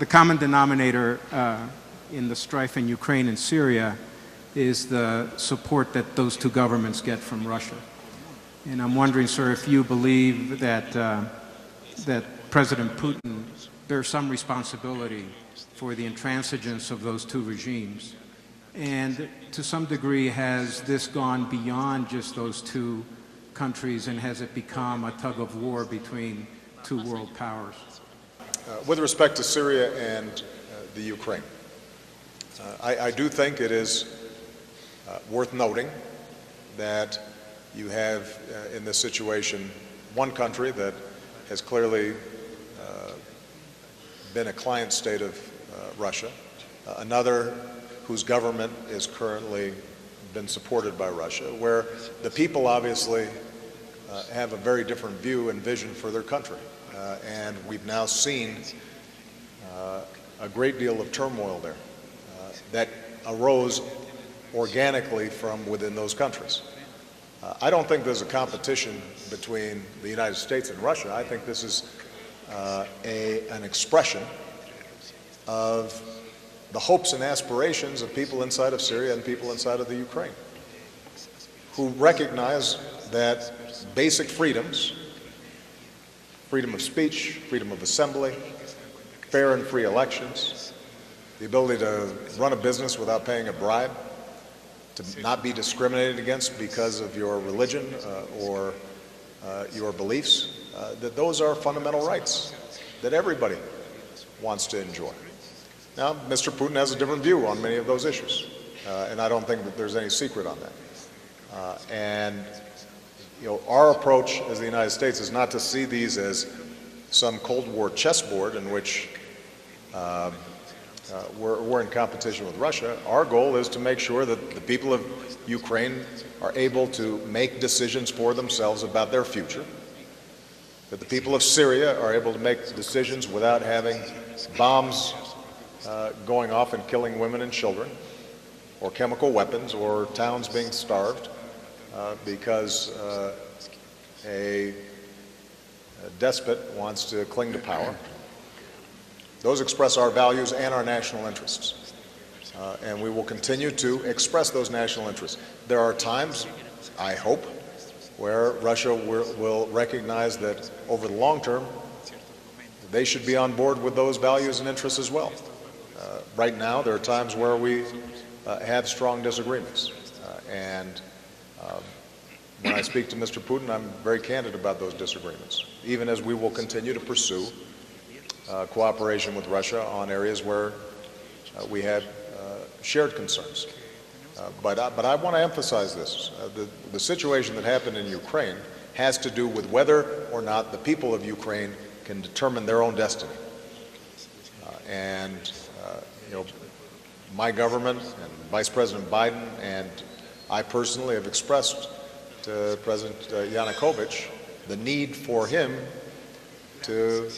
the common denominator in the strife in Ukraine and Syria is the support that those two governments get from Russia. And I'm wondering, sir, if you believe that, that President Putin bears some responsibility for the intransigence of those two regimes. And to some degree, has this gone beyond just those two countries, and has it become a tug of war between two world powers? With respect to Syria and the Ukraine, I do think it is worth noting that you have in this situation one country that has clearly been a client state of Russia, another whose government is currently been supported by Russia, where the people obviously have a very different view and vision for their country. And we've now seen a great deal of turmoil there that arose organically from within those countries. I don't think there's a competition between the United States and Russia. I think this is an expression of the hopes and aspirations of people inside of Syria and people inside of the Ukraine, who recognize that basic freedoms, freedom of speech, freedom of assembly, fair and free elections, the ability to run a business without paying a bribe, to not be discriminated against because of your religion or your beliefs, that those are fundamental rights that everybody wants to enjoy. Now, Mr. Putin has a different view on many of those issues, and I don't think that there's any secret on that. And you know, our approach as the United States is not to see these as some Cold War chessboard in which we're in competition with Russia. Our goal is to make sure that the people of Ukraine are able to make decisions for themselves about their future, that the people of Syria are able to make decisions without having bombs going off and killing women and children, or chemical weapons, or towns being starved because a despot wants to cling to power. Those express our values and our national interests. And we will continue to express those national interests. There are times, I hope, where Russia will recognize that over the long term, they should be on board with those values and interests as well. Right now, there are times where we have strong disagreements. And when I speak to Mr. Putin, I'm very candid about those disagreements, even as we will continue to pursue cooperation with Russia on areas where we have shared concerns. But I want to emphasize this. The situation that happened in Ukraine has to do with whether or not the people of Ukraine can determine their own destiny. You know, my government and Vice President Biden and I personally have expressed to President Yanukovych the need for him to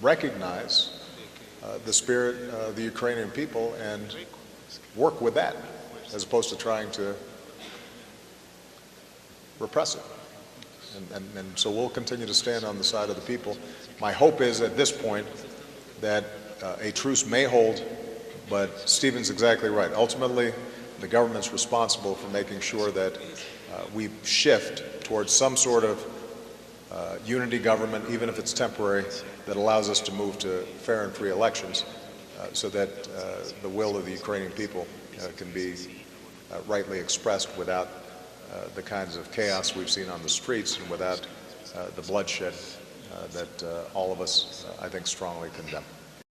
recognize the spirit of the Ukrainian people and work with that, as opposed to trying to repress it. And so we'll continue to stand on the side of the people. My hope is at this point that a truce may hold, but Stephen's exactly right. Ultimately, the government's responsible for making sure that we shift towards some sort of unity government, even if it's temporary, that allows us to move to fair and free elections so that the will of the Ukrainian people can be rightly expressed without the kinds of chaos we've seen on the streets and without the bloodshed that all of us, I think, strongly condemn.